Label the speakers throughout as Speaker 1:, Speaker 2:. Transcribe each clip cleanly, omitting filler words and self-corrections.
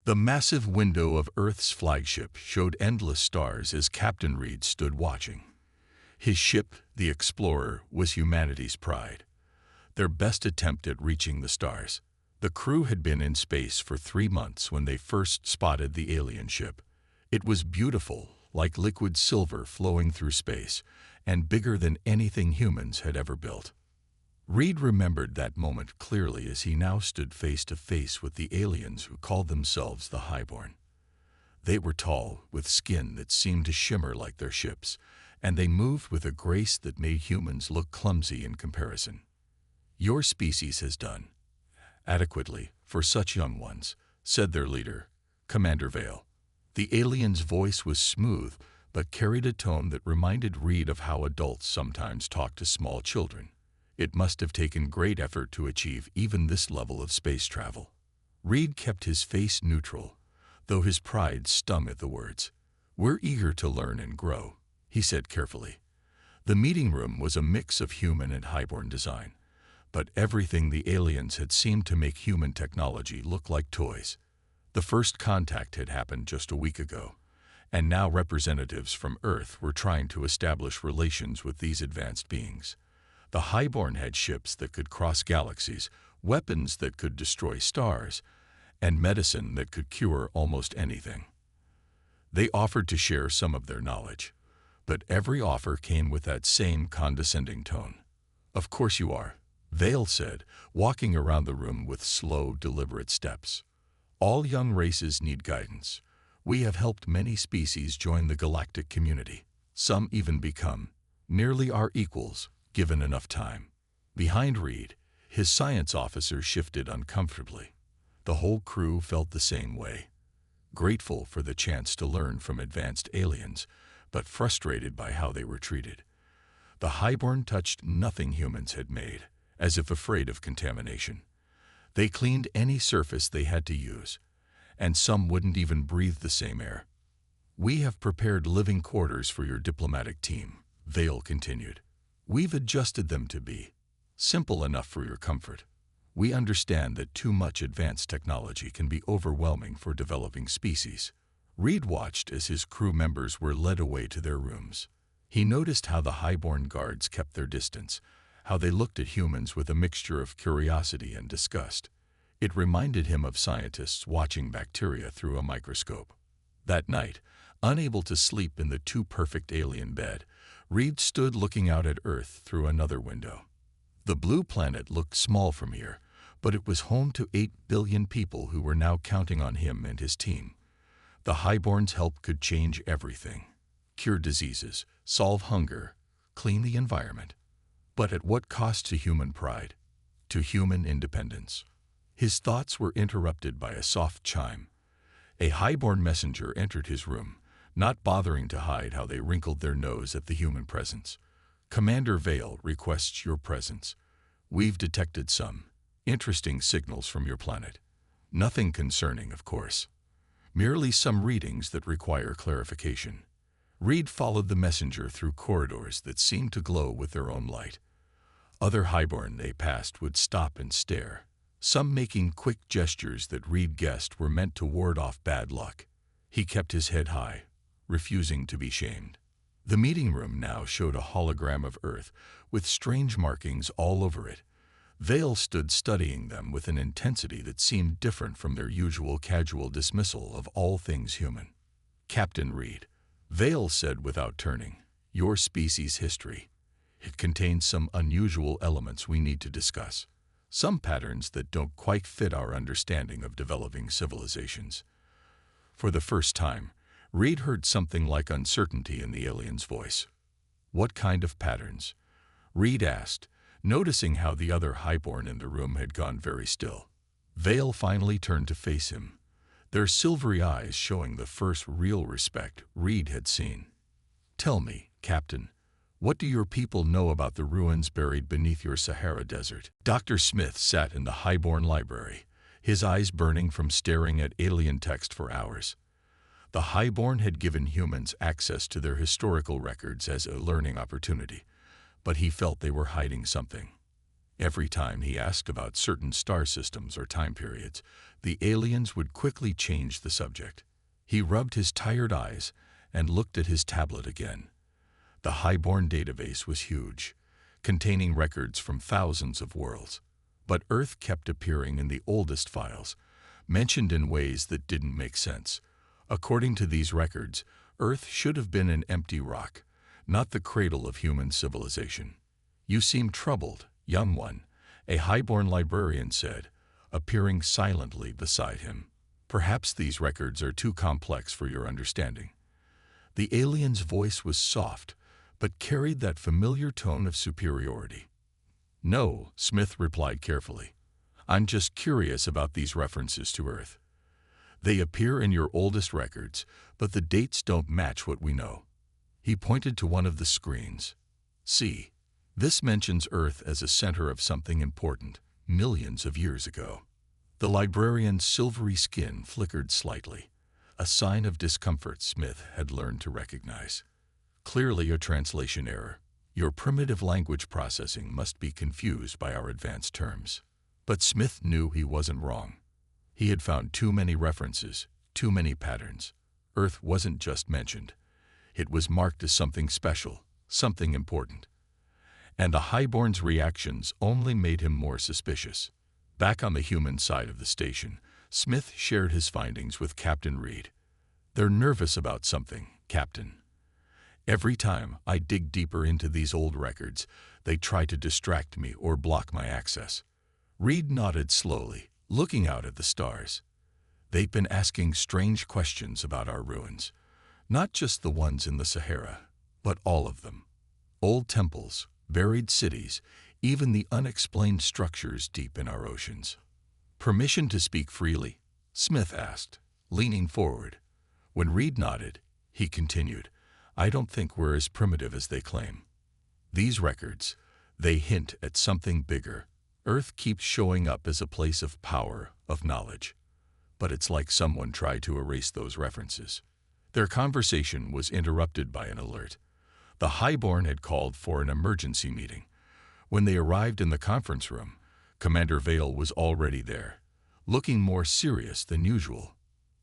Speaker 1: The massive window of Earth's flagship showed endless stars as Captain Reed stood watching. His ship, the Explorer, was humanity's pride, their best attempt at reaching the stars. The crew had been in space for 3 months when they first spotted the alien ship. It was beautiful, like liquid silver flowing through space, and bigger than anything humans had ever built. Reed remembered that moment clearly as he now stood face to face with the aliens who called themselves the Highborn. They were tall, with skin that seemed to shimmer like their ships, and they moved with a grace that made humans look clumsy in comparison. "Your species has done adequately for such young ones," said their leader, Commander Vale. The alien's voice was smooth, but carried a tone that reminded Reed of how adults sometimes talk to small children. It must have taken great effort to achieve even this level of space travel. Reed kept his face neutral, though his pride stung at the words. "We're eager to learn and grow," he said carefully. The meeting room was a mix of human and highborn design, but everything the aliens had seemed to make human technology look like toys. The first contact had happened just a week ago, and now representatives from Earth were trying to establish relations with these advanced beings. The Highborn had ships that could cross galaxies, weapons that could destroy stars, and medicine that could cure almost anything. They offered to share some of their knowledge, but every offer came with that same condescending tone. "Of course you are," Vale said, walking around the room with slow, deliberate steps. "All young races need guidance. We have helped many species join the galactic community. Some even become nearly our equals, given enough time." Behind Reed, his science officer shifted uncomfortably. The whole crew felt the same way, grateful for the chance to learn from advanced aliens, but frustrated by how they were treated. The Highborn touched nothing humans had made, as if afraid of contamination. They cleaned any surface they had to use, and some wouldn't even breathe the same air. "We have prepared living quarters for your diplomatic team," Vale continued. "We've adjusted them to be simple enough for your comfort. We understand that too much advanced technology can be overwhelming for developing species." Reed watched as his crew members were led away to their rooms. He noticed how the Highborn guards kept their distance, how they looked at humans with a mixture of curiosity and disgust. It reminded him of scientists watching bacteria through a microscope. That night, unable to sleep in the too-perfect alien bed, Reed stood looking out at Earth through another window. The blue planet looked small from here, but it was home to 8 billion people who were now counting on him and his team. The Highborn's help could change everything: cure diseases, solve hunger, clean the environment. But at what cost to human pride, to human independence? His thoughts were interrupted by a soft chime. A Highborn messenger entered his room, not bothering to hide how they wrinkled their nose at the human presence. "Commander Vale requests your presence. We've detected some interesting signals from your planet. Nothing concerning, of course. Merely some readings that require clarification." Reed followed the messenger through corridors that seemed to glow with their own light. Other Highborn they passed would stop and stare, some making quick gestures that Reed guessed were meant to ward off bad luck. He kept his head high, refusing to be shamed. The meeting room now showed a hologram of Earth, with strange markings all over it. Vale stood studying them with an intensity that seemed different from their usual casual dismissal of all things human. "Captain Reed," Vale said without turning, "your species' history. It contains some unusual elements we need to discuss. Some patterns that don't quite fit our understanding of developing civilizations." For the first time, Reed heard something like uncertainty in the alien's voice. "What kind of patterns?" Reed asked, noticing how the other Highborn in the room had gone very still. Vale finally turned to face him, their silvery eyes showing the first real respect Reed had seen. "Tell me, Captain, what do your people know about the ruins buried beneath your Sahara Desert?" Dr. Smith sat in the Highborn library, his eyes burning from staring at alien text for hours. The Highborn had given humans access to their historical records as a learning opportunity, but he felt they were hiding something. Every time he asked about certain star systems or time periods, the aliens would quickly change the subject. He rubbed his tired eyes and looked at his tablet again. The highborn database was huge, containing records from thousands of worlds. But Earth kept appearing in the oldest files, mentioned in ways that didn't make sense. According to these records, Earth should have been an empty rock, not the cradle of human civilization. "You seem troubled, young one," a highborn librarian said, appearing silently beside him. "Perhaps these records are too complex for your understanding." The alien's voice was soft, but carried that familiar tone of superiority. "No," Smith replied carefully. "I'm just curious about these references to Earth. They appear in your oldest records, but the dates don't match what we know." He pointed to one of the screens. "See, this mentions Earth as a center of something important, millions of years ago." The librarian's silvery skin flickered slightly, a sign of discomfort Smith had learned to recognize. "Clearly a translation error. Your primitive language processing must be confused by our advanced terms." But Smith knew he wasn't wrong. He had found too many references, too many patterns. Earth wasn't just mentioned. It was marked as something special, something important. And the highborn's reactions only made him more suspicious. Back on the human side of the station, Smith shared his findings with Captain Reed. "They're nervous about something, Captain. Every time I dig deeper into these old records, they try to distract me or block my access." Reed nodded slowly, looking out at the stars. "They've been asking strange questions about our ruins, not just the ones in the Sahara, but all of them. Old temples, buried cities, even the unexplained structures deep in our oceans." "Permission to speak freely?" Smith asked, leaning forward. When Reed nodded, he continued, "I don't think we're as primitive as they claim. These records, they hint at something bigger. Earth keeps showing up as a place of power, of knowledge. But it's like someone tried to erase those references." Their conversation was interrupted by an alert. The highborn had called for an emergency meeting. When they arrived in the conference room, Commander Vale was already there, looking more serious than usual.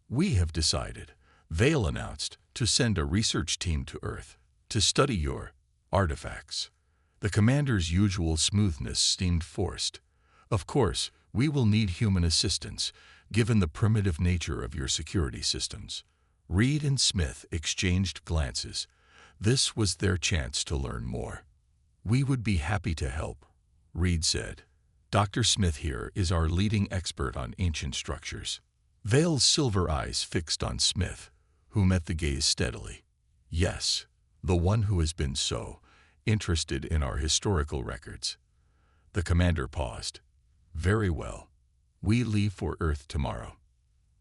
Speaker 1: "We have decided," Vale announced, "to send a research team to Earth to study your artifacts." The commander's usual smoothness seemed forced. "Of course, we will need human assistance, given the primitive nature of your security systems." Reed and Smith exchanged glances. This was their chance to learn more. "We would be happy to help," Reed said. "Dr. Smith here is our leading expert on ancient structures." Vale's silver eyes fixed on Smith, who met the gaze steadily. "Yes, the one who has been so interested in our historical records." The commander paused. "Very well. We leave for Earth tomorrow."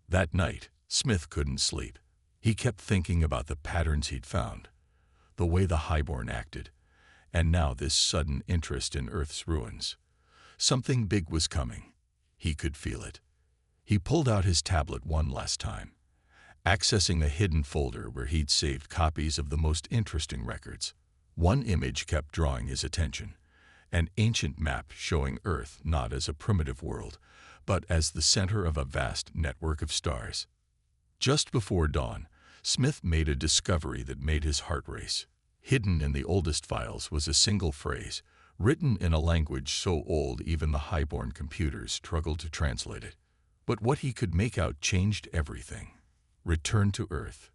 Speaker 1: That night, Smith couldn't sleep. He kept thinking about the patterns he'd found, the way the highborn acted, and now this sudden interest in Earth's ruins. Something big was coming. He could feel it. He pulled out his tablet one last time, accessing a hidden folder where he'd saved copies of the most interesting records. One image kept drawing his attention, an ancient map showing Earth not as a primitive world, but as the center of a vast network of stars. Just before dawn, Smith made a discovery that made his heart race. Hidden in the oldest files was a single phrase, written in a language so old even the highborn computers struggled to translate it. But what he could make out changed everything. "Return to Earth,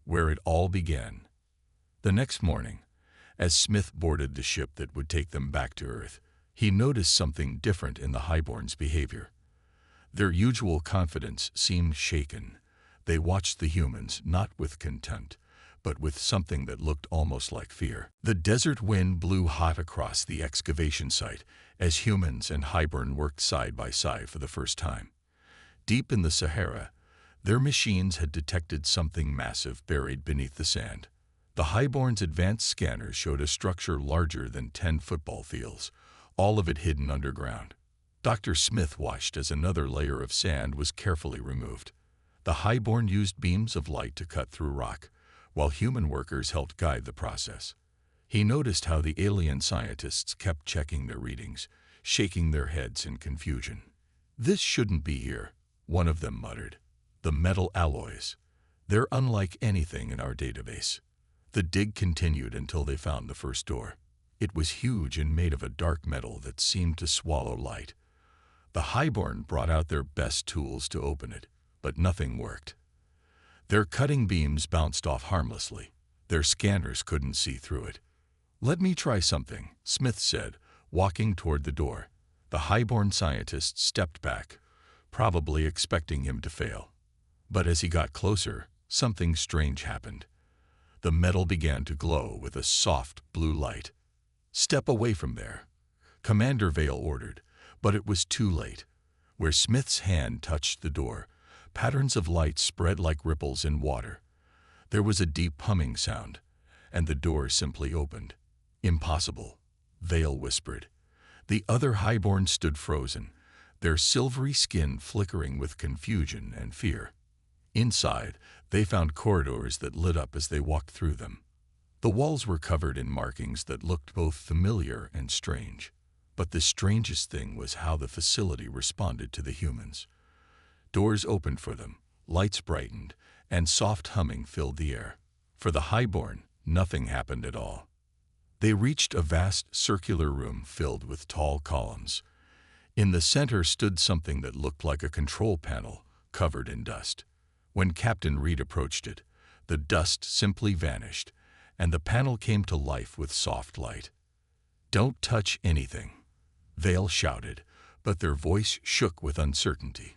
Speaker 1: where it all began." The next morning, as Smith boarded the ship that would take them back to Earth, he noticed something different in the highborn's behavior. Their usual confidence seemed shaken. They watched the humans not with contempt, but with something that looked almost like fear. The desert wind blew hot across the excavation site as humans and highborn worked side by side for the first time. Deep in the Sahara, their machines had detected something massive buried beneath the sand. The highborn's advanced scanners showed a structure larger than 10 football fields, all of it hidden underground. Dr. Smith watched as another layer of sand was carefully removed. The highborn used beams of light to cut through rock, while human workers helped guide the process. He noticed how the alien scientists kept checking their readings, shaking their heads in confusion. "This shouldn't be here," one of them muttered. "The metal alloys. They're unlike anything in our database." The dig continued until they found the first door. It was huge and made of a dark metal that seemed to swallow light. The highborn brought out their best tools to open it, but nothing worked. Their cutting beams bounced off harmlessly. Their scanners couldn't see through it. "Let me try something," Smith said, walking toward the door. The highborn scientist stepped back, probably expecting him to fail. But as he got closer, something strange happened. The metal began to glow with a soft blue light. "Step away from there," Commander Vale ordered, but it was too late. Where Smith's hand touched the door, patterns of light spread like ripples in water. There was a deep humming sound, and the door simply opened. "Impossible," Vale whispered. The other highborn stood frozen, their silvery skin flickering with confusion and fear. Inside, they found corridors that lit up as they walked through them. The walls were covered in markings that looked both familiar and strange. But the strangest thing was how the facility responded to the humans. Doors opened for them, lights brightened, and soft humming filled the air. For the highborn, nothing happened at all. They reached a vast circular room filled with tall columns. In the center stood something that looked like a control panel, covered in dust. When Captain Reed approached it, the dust simply vanished, and the panel came to life with soft light. "Don't touch anything," Vale shouted, but their voice shook with uncertainty.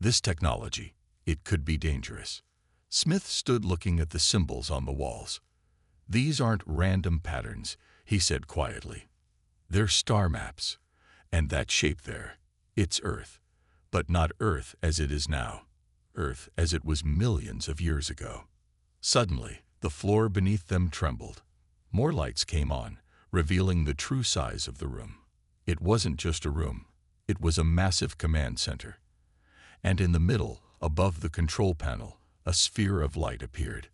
Speaker 1: "This technology, it could be dangerous." Smith stood looking at the symbols on the walls. "These aren't random patterns," he said quietly. "They're star maps. And that shape there, it's Earth. But not Earth as it is now. Earth as it was millions of years ago." Suddenly, the floor beneath them trembled. More lights came on, revealing the true size of the room. It wasn't just a room. It was a massive command center. And in the middle, above the control panel, a sphere of light appeared.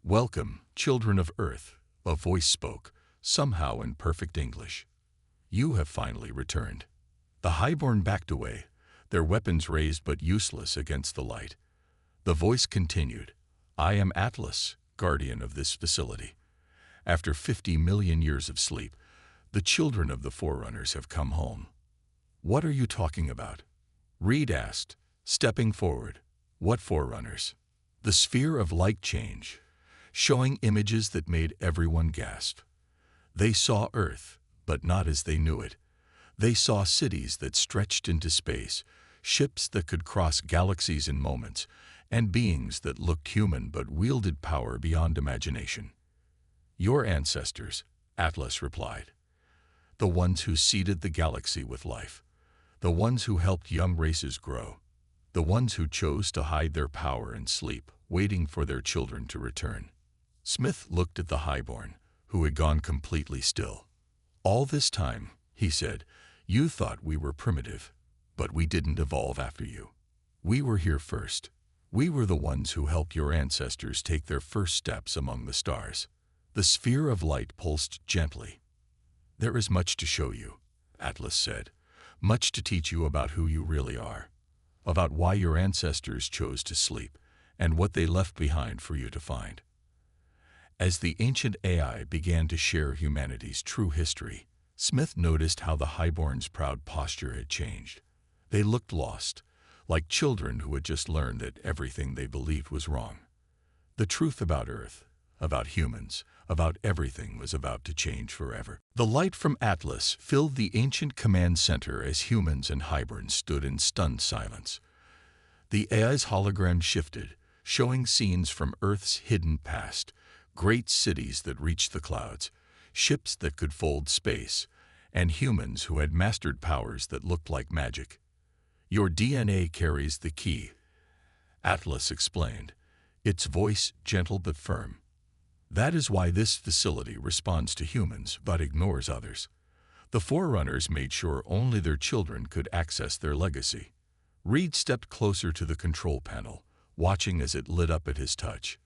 Speaker 1: "Welcome, children of Earth," a voice spoke, somehow in perfect English. "You have finally returned." The highborn backed away, their weapons raised but useless against the light. The voice continued, "I am Atlas, guardian of this facility. After 50 million years of sleep, the children of the Forerunners have come home." "What are you talking about?" Reed asked, stepping forward. "What Forerunners?" The sphere of light changed, showing images that made everyone gasp. They saw Earth, but not as they knew it. They saw cities that stretched into space, ships that could cross galaxies in moments, and beings that looked human but wielded power beyond imagination. "Your ancestors," Atlas replied. "The ones who seeded the galaxy with life. The ones who helped young races grow. The ones who chose to hide their power and sleep, waiting for their children to return." Smith looked at the highborn, who had gone completely still. "All this time," he said, "you thought we were primitive, but we didn't evolve after you. We were here first. We were the ones who helped your ancestors take their first steps among the stars." The sphere of light pulsed gently. "There is much to show you," Atlas said, "much to teach you about who you really are, about why your ancestors chose to sleep, and what they left behind for you to find." As the ancient AI began to share humanity's true history, Smith noticed how the highborn's proud posture had changed. They looked lost, like children who had just learned that everything they believed was wrong. The truth about Earth, about humans, about everything was about to change forever. The light from Atlas filled the ancient command center as humans and highborns stood in stunned silence. The AI's hologram shifted, showing scenes from Earth's hidden past, great cities that reached the clouds, ships that could fold space, and humans who had mastered powers that looked like magic. "Your DNA carries the key," Atlas explained, its voice gentle but firm. "That is why this facility responds to humans but ignores others. The Forerunners made sure only their children could access their legacy." Reed stepped closer to the control panel, watching as it lit up at his touch.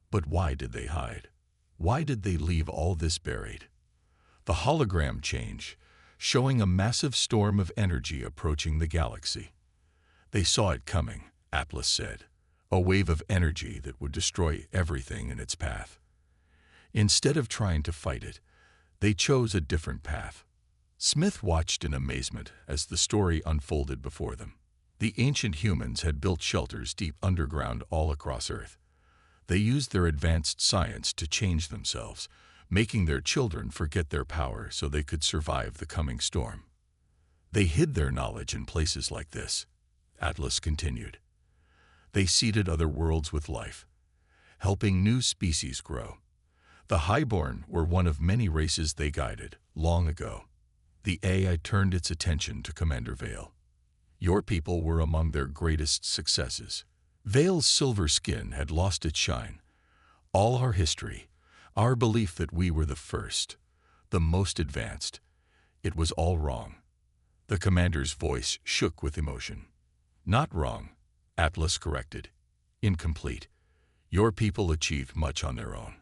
Speaker 1: But why did they hide? Why did they leave all this buried? The hologram changed, showing a massive storm of energy approaching the galaxy. They saw it coming, Atlas said, a wave of energy that would destroy everything in its path. Instead of trying to fight it, they chose a different path. Smith watched in amazement as the story unfolded before them. The ancient humans had built shelters deep underground all across Earth. They used their advanced science to change themselves, making their children forget their power so they could survive the coming storm. They hid their knowledge in places like this, Atlas continued. They seeded other worlds with life, helping new species grow. The Highborn were one of many races they guided, long ago. The AI turned its attention to Commander Vale. Your people were among their greatest successes. Vale's silver skin had lost its shine. All our history, our belief that we were the first, the most advanced, it was all wrong. The commander's voice shook with emotion. Not wrong, Atlas corrected. Incomplete. Your people achieved much on their own.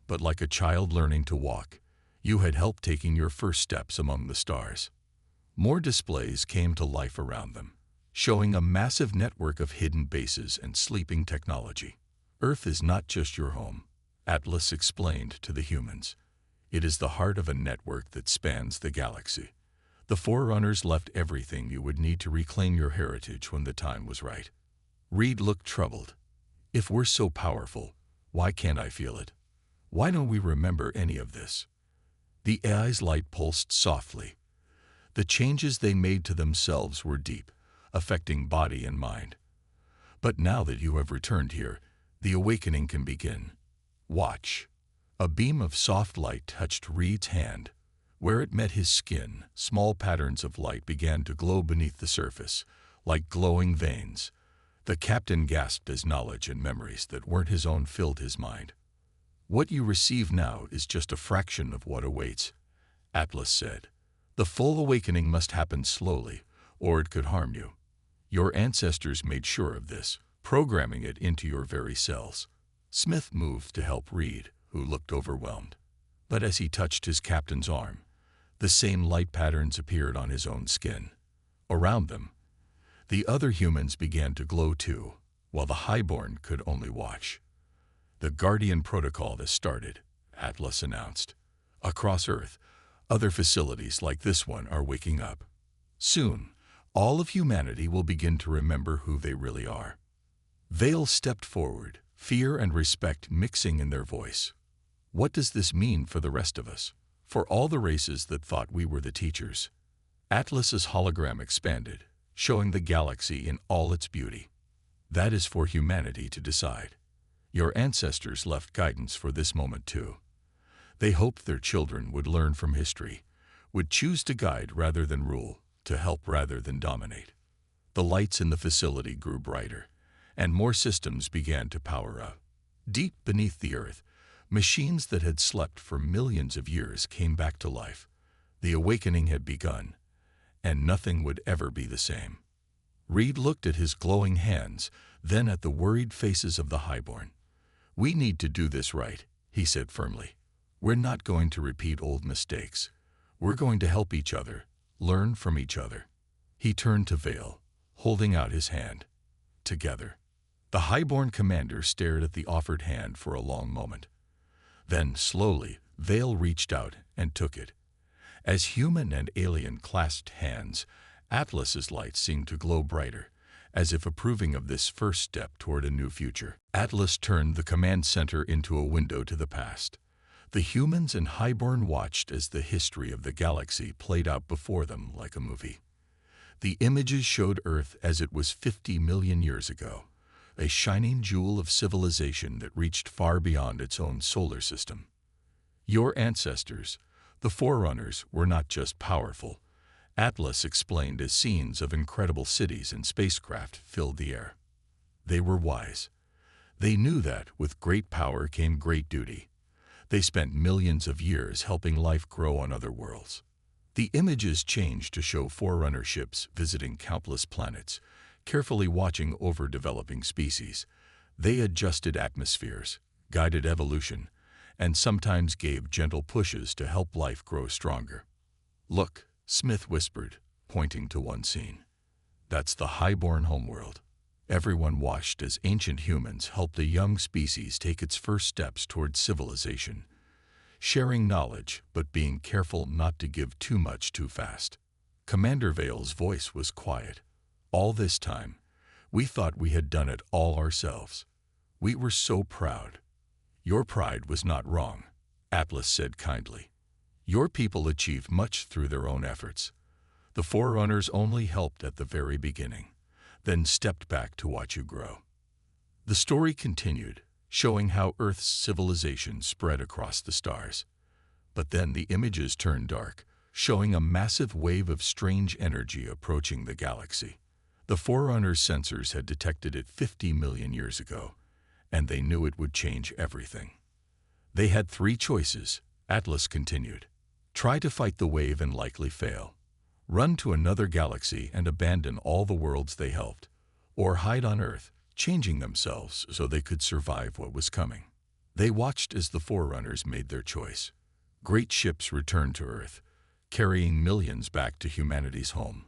Speaker 1: But like a child learning to walk, you had help taking your first steps among the stars. More displays came to life around them, showing a massive network of hidden bases and sleeping technology. Earth is not just your home, Atlas explained to the humans. It is the heart of a network that spans the galaxy. The Forerunners left everything you would need to reclaim your heritage when the time was right. Reed looked troubled. If we're so powerful, why can't I feel it? Why don't we remember any of this? The AI's light pulsed softly. The changes they made to themselves were deep, affecting body and mind. But now that you have returned here, the awakening can begin. Watch. A beam of soft light touched Reed's hand. Where it met his skin, small patterns of light began to glow beneath the surface, like glowing veins. The captain gasped as knowledge and memories that weren't his own filled his mind. What you receive now is just a fraction of what awaits, Atlas said. The full awakening must happen slowly, or it could harm you. Your ancestors made sure of this, programming it into your very cells. Smith moved to help Reed, who looked overwhelmed. But as he touched his captain's arm, the same light patterns appeared on his own skin. Around them, the other humans began to glow too, while the Highborn could only watch. The Guardian Protocol has started, Atlas announced. Across Earth, other facilities like this one are waking up. Soon, all of humanity will begin to remember who they really are. Vale stepped forward, fear and respect mixing in their voice. What does this mean for the rest of us? For all the races that thought we were the teachers? Atlas's hologram expanded, showing the galaxy in all its beauty. That is for humanity to decide. Your ancestors left guidance for this moment too. They hoped their children would learn from history, would choose to guide rather than rule, to help rather than dominate. The lights in the facility grew brighter, and more systems began to power up. Deep beneath the Earth, machines that had slept for millions of years came back to life. The awakening had begun, and nothing would ever be the same. Reed looked at his glowing hands, then at the worried faces of the Highborn. We need to do this right, he said firmly. We're not going to repeat old mistakes. We're going to help each other, learn from each other. He turned to Vale, holding out his hand. Together. The Highborn commander stared at the offered hand for a long moment. Then, slowly, Vale reached out and took it. As human and alien clasped hands, Atlas's light seemed to glow brighter, as if approving of this first step toward a new future. Atlas turned the command center into a window to the past. The humans and Highborn watched as the history of the galaxy played out before them like a movie. The images showed Earth as it was 50 million years ago, a shining jewel of civilization that reached far beyond its own solar system. Your ancestors, the Forerunners, were not just powerful, Atlas explained as scenes of incredible cities and spacecraft filled the air. They were wise. They knew that with great power came great duty. They spent millions of years helping life grow on other worlds. The images changed to show Forerunner ships visiting countless planets, carefully watching overdeveloping species. They adjusted atmospheres, guided evolution, and sometimes gave gentle pushes to help life grow stronger. Look, Smith whispered, pointing to one scene. "That's the highborn homeworld." Everyone watched as ancient humans helped a young species take its first steps toward civilization, sharing knowledge but being careful not to give too much too fast. Commander Vale's voice was quiet. "All this time, we thought we had done it all ourselves. We were so proud." "Your pride was not wrong," Atlas said kindly. "Your people achieved much through their own efforts. The Forerunners only helped at the very beginning, then stepped back to watch you grow." The story continued, showing how Earth's civilization spread across the stars. But then the images turned dark, showing a massive wave of strange energy approaching the galaxy. The Forerunners' sensors had detected it 50 million years ago, and they knew it would change everything. They had 3 choices, Atlas continued. Try to fight the wave and likely fail. Run to another galaxy and abandon all the worlds they helped. Or hide on Earth, changing themselves so they could survive what was coming. They watched as the Forerunners made their choice. Great ships returned to Earth, carrying millions back to humanity's home.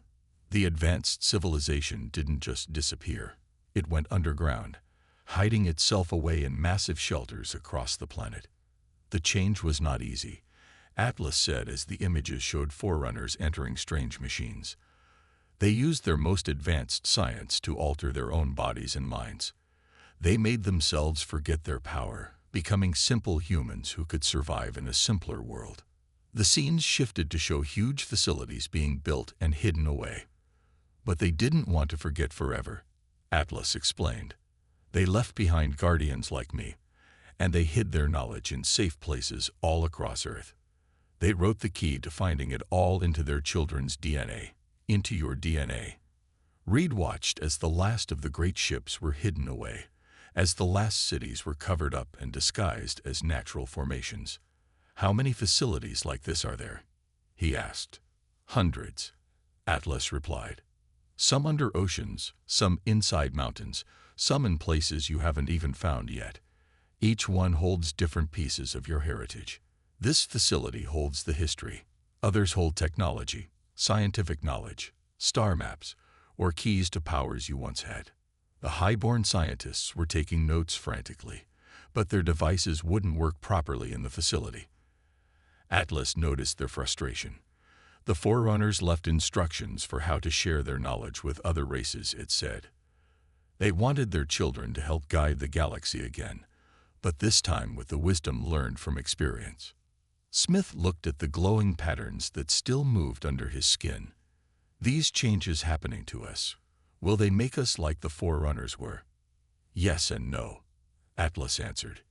Speaker 1: The advanced civilization didn't just disappear. It went underground, hiding itself away in massive shelters across the planet. The change was not easy, Atlas said as the images showed Forerunners entering strange machines. They used their most advanced science to alter their own bodies and minds. They made themselves forget their power, becoming simple humans who could survive in a simpler world. The scenes shifted to show huge facilities being built and hidden away. But they didn't want to forget forever, Atlas explained. They left behind guardians like me, and they hid their knowledge in safe places all across Earth. They wrote the key to finding it all into their children's DNA, into your DNA. Reed watched as the last of the great ships were hidden away, as the last cities were covered up and disguised as natural formations. "How many facilities like this are there?" he asked. "Hundreds," Atlas replied. "Some under oceans, some inside mountains, some in places you haven't even found yet. Each one holds different pieces of your heritage. This facility holds the history. Others hold technology, scientific knowledge, star maps, or keys to powers you once had." The highborn scientists were taking notes frantically, but their devices wouldn't work properly in the facility. Atlas noticed their frustration. The Forerunners left instructions for how to share their knowledge with other races, it said. They wanted their children to help guide the galaxy again, but this time with the wisdom learned from experience. Smith looked at the glowing patterns that still moved under his skin. "These changes happening to us, will they make us like the Forerunners were?" "Yes and no," Atlas answered.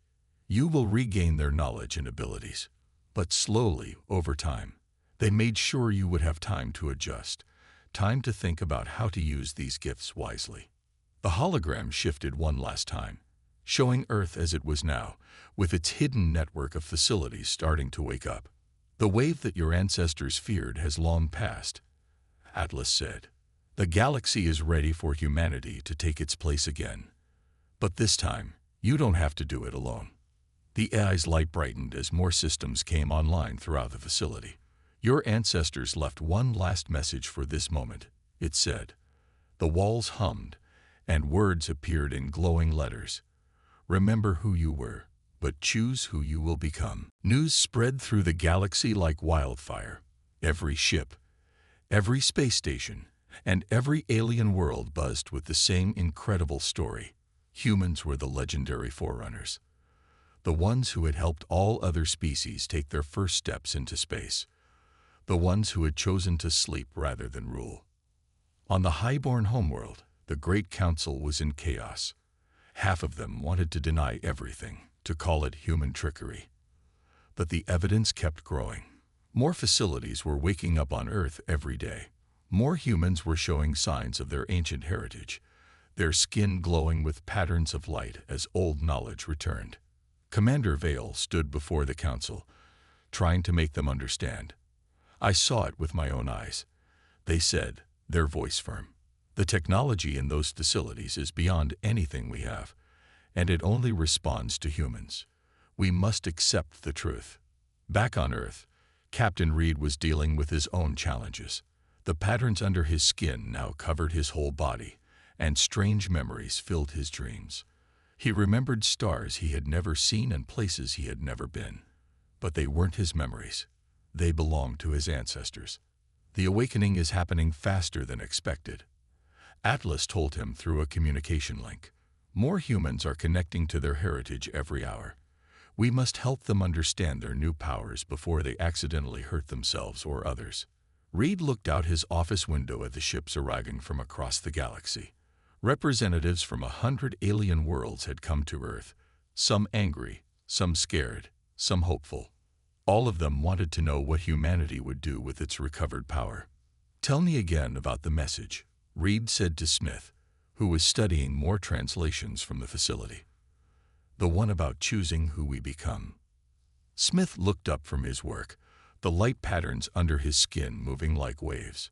Speaker 1: "You will regain their knowledge and abilities, but slowly, over time. They made sure you would have time to adjust, time to think about how to use these gifts wisely." The hologram shifted one last time, showing Earth as it was now, with its hidden network of facilities starting to wake up. "The wave that your ancestors feared has long passed," Atlas said. "The galaxy is ready for humanity to take its place again. But this time, you don't have to do it alone." The AI's light brightened as more systems came online throughout the facility. "Your ancestors left one last message for this moment," it said. The walls hummed, and words appeared in glowing letters. "Remember who you were, but choose who you will become." News spread through the galaxy like wildfire. Every ship, every space station, and every alien world buzzed with the same incredible story. Humans were the legendary Forerunners, the ones who had helped all other species take their first steps into space, the ones who had chosen to sleep rather than rule. On the highborn homeworld, the Great Council was in chaos. Half of them wanted to deny everything, to call it human trickery. But the evidence kept growing. More facilities were waking up on Earth every day. More humans were showing signs of their ancient heritage, their skin glowing with patterns of light as old knowledge returned. Commander Vale stood before the council, trying to make them understand. "I saw it with my own eyes," they said, their voice firm. "The technology in those facilities is beyond anything we have, and it only responds to humans. We must accept the truth." Back on Earth, Captain Reed was dealing with his own challenges. The patterns under his skin now covered his whole body, and strange memories filled his dreams. He remembered stars he had never seen and places he had never been. But they weren't his memories. They belonged to his ancestors. The awakening is happening faster than expected. Atlas told him through a communication link. More humans are connecting to their heritage every hour. We must help them understand their new powers before they accidentally hurt themselves or others. Reed looked out his office window at the ships arriving from across the galaxy. Representatives from 100 alien worlds had come to Earth, some angry, some scared, some hopeful. All of them wanted to know what humanity would do with its recovered power. "Tell me again about the message," Reed said to Smith, who was studying more translations from the facility. "The one about choosing who we become." Smith looked up from his work, the light patterns under his skin moving like waves.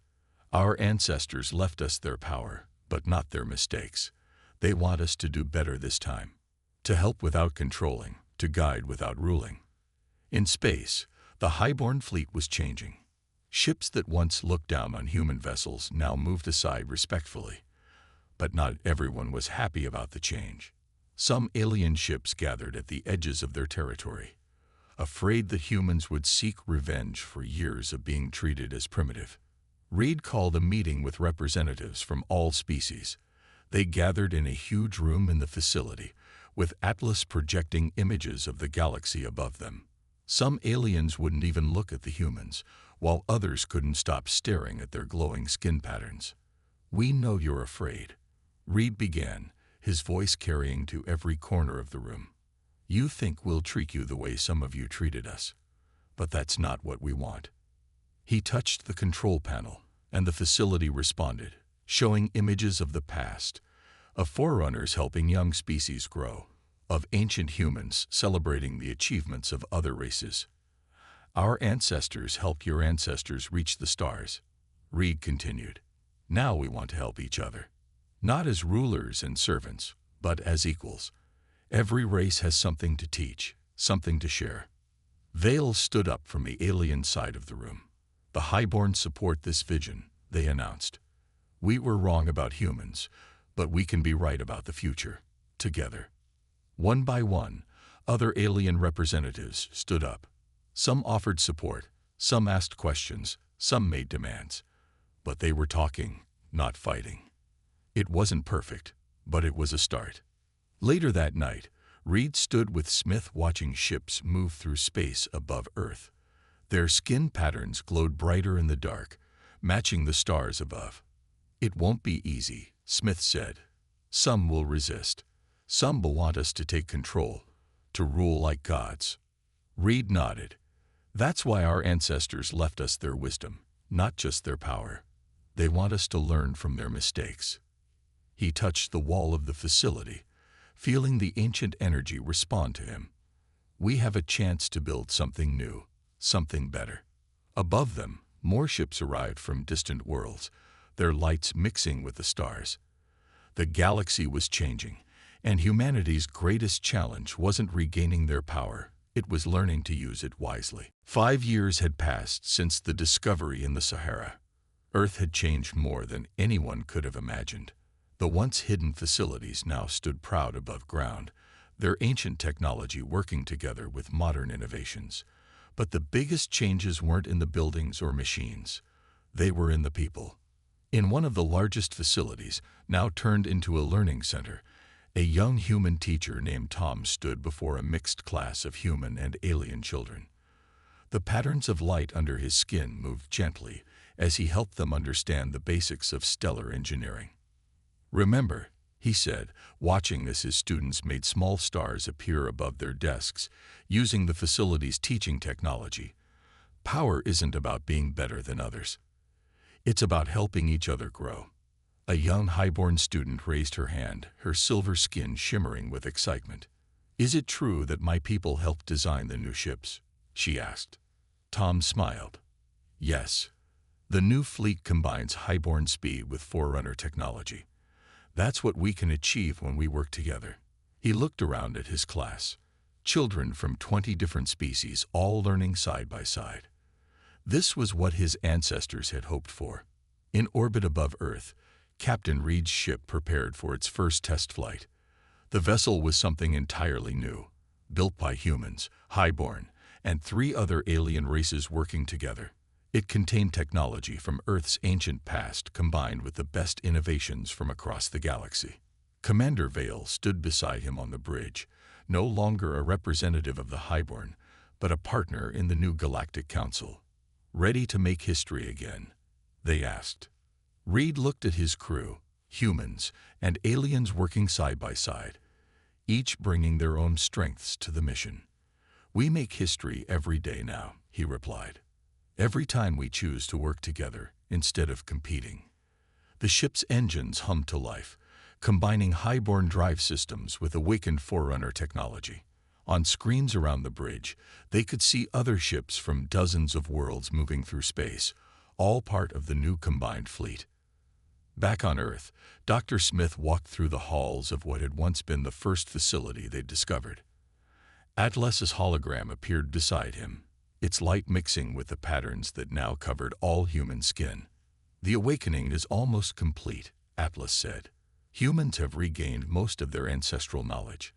Speaker 1: "Our ancestors left us their power, but not their mistakes. They want us to do better this time. To help without controlling, to guide without ruling." In space, the highborn fleet was changing. Ships that once looked down on human vessels now moved aside respectfully. But not everyone was happy about the change. Some alien ships gathered at the edges of their territory, afraid that humans would seek revenge for years of being treated as primitive. Reed called a meeting with representatives from all species. They gathered in a huge room in the facility, with Atlas projecting images of the galaxy above them. Some aliens wouldn't even look at the humans, while others couldn't stop staring at their glowing skin patterns. "We know you're afraid," Reed began, his voice carrying to every corner of the room. "You think we'll treat you the way some of you treated us. But that's not what we want." He touched the control panel, and the facility responded, showing images of the past, of forerunners helping young species grow, of ancient humans celebrating the achievements of other races. "Our ancestors helped your ancestors reach the stars," Reed continued. "Now we want to help each other. Not as rulers and servants, but as equals. Every race has something to teach, something to share." Vale stood up from the alien side of the room. "The Highborn support this vision," they announced. "We were wrong about humans, but we can be right about the future, together." One by one, other alien representatives stood up. Some offered support, some asked questions, some made demands. But they were talking, not fighting. It wasn't perfect, but it was a start. Later that night, Reed stood with Smith watching ships move through space above Earth. Their skin patterns glowed brighter in the dark, matching the stars above. "It won't be easy," Smith said. "Some will resist. Some will want us to take control, to rule like gods." Reed nodded. "That's why our ancestors left us their wisdom, not just their power. They want us to learn from their mistakes." He touched the wall of the facility, feeling the ancient energy respond to him. "We have a chance to build something new, something better." Above them, more ships arrived from distant worlds, their lights mixing with the stars. The galaxy was changing, and humanity's greatest challenge wasn't regaining their power, it was learning to use it wisely. 5 years had passed since the discovery in the Sahara. Earth had changed more than anyone could have imagined. The once hidden facilities now stood proud above ground, their ancient technology working together with modern innovations. But the biggest changes weren't in the buildings or machines. They were in the people. In one of the largest facilities, now turned into a learning center, a young human teacher named Tom stood before a mixed class of human and alien children. The patterns of light under his skin moved gently as he helped them understand the basics of stellar engineering. "Remember," he said, watching as his students made small stars appear above their desks, using the facility's teaching technology, "power isn't about being better than others. It's about helping each other grow." A young highborn student raised her hand, her silver skin shimmering with excitement. "Is it true that my people helped design the new ships?" she asked. Tom smiled. "Yes. The new fleet combines highborn speed with forerunner technology. That's what we can achieve when we work together." He looked around at his class. Children from 20 different species, all learning side by side. This was what his ancestors had hoped for. In orbit above Earth, Captain Reed's ship prepared for its first test flight. The vessel was something entirely new, built by humans, highborn, and 3 other alien races working together. It contained technology from Earth's ancient past combined with the best innovations from across the galaxy. Commander Vale stood beside him on the bridge, no longer a representative of the highborn, but a partner in the new Galactic Council. "Ready to make history again?" they asked. Reed looked at his crew, humans and aliens working side by side, each bringing their own strengths to the mission. "We make history every day now," he replied. "Every time we choose to work together instead of competing." The ship's engines hummed to life, combining highborn drive systems with awakened Forerunner technology. On screens around the bridge, they could see other ships from dozens of worlds moving through space, all part of the new combined fleet. Back on Earth, Dr. Smith walked through the halls of what had once been the first facility they'd discovered. Atlas's hologram appeared beside him, its light mixing with the patterns that now covered all human skin. "The awakening is almost complete," Atlas said. "Humans have regained most of their ancestral knowledge,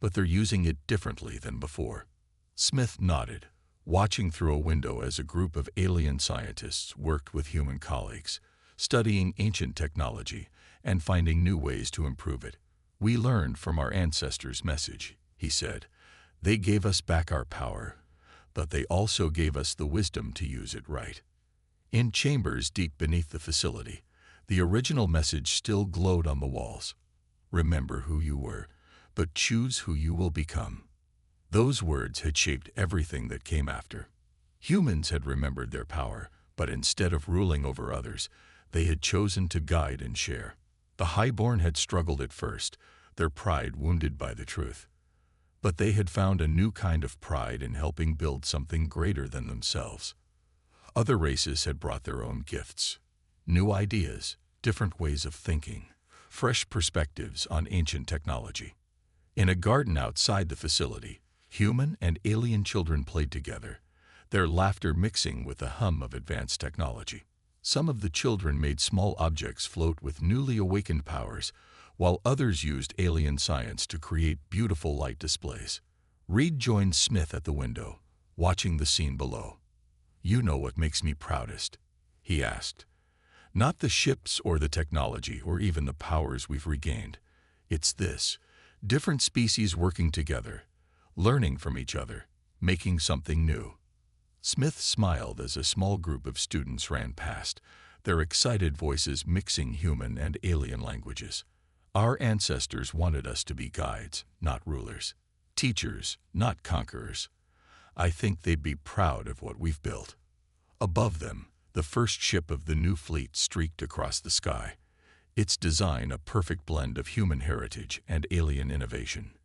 Speaker 1: but they're using it differently than before." Smith nodded, watching through a window as a group of alien scientists worked with human colleagues, studying ancient technology and finding new ways to improve it. "We learned from our ancestors' message," he said. "They gave us back our power, but they also gave us the wisdom to use it right." In chambers deep beneath the facility, the original message still glowed on the walls. "Remember who you were, but choose who you will become." Those words had shaped everything that came after. Humans had remembered their power, but instead of ruling over others, they had chosen to guide and share. The highborn had struggled at first, their pride wounded by the truth. But they had found a new kind of pride in helping build something greater than themselves. Other races had brought their own gifts, new ideas, different ways of thinking, fresh perspectives on ancient technology. In a garden outside the facility, human and alien children played together, their laughter mixing with the hum of advanced technology. Some of the children made small objects float with newly awakened powers, while others used alien science to create beautiful light displays. Reed joined Smith at the window, watching the scene below. "You know what makes me proudest?" he asked. "Not the ships or the technology or even the powers we've regained. It's this: different species working together, learning from each other, making something new." Smith smiled as a small group of students ran past, their excited voices mixing human and alien languages. "Our ancestors wanted us to be guides, not rulers. Teachers, not conquerors. I think they'd be proud of what we've built." Above them, the first ship of the new fleet streaked across the sky, its design a perfect blend of human heritage and alien innovation.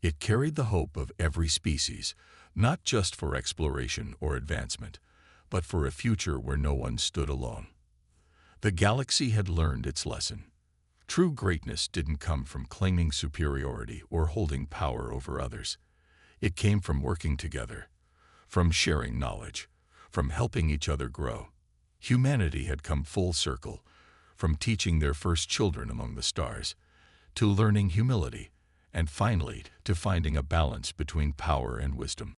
Speaker 1: It carried the hope of every species, not just for exploration or advancement, but for a future where no one stood alone. The galaxy had learned its lesson. True greatness didn't come from claiming superiority or holding power over others. It came from working together, from sharing knowledge, from helping each other grow. Humanity had come full circle, from teaching their first children among the stars, to learning humility, and finally to finding a balance between power and wisdom.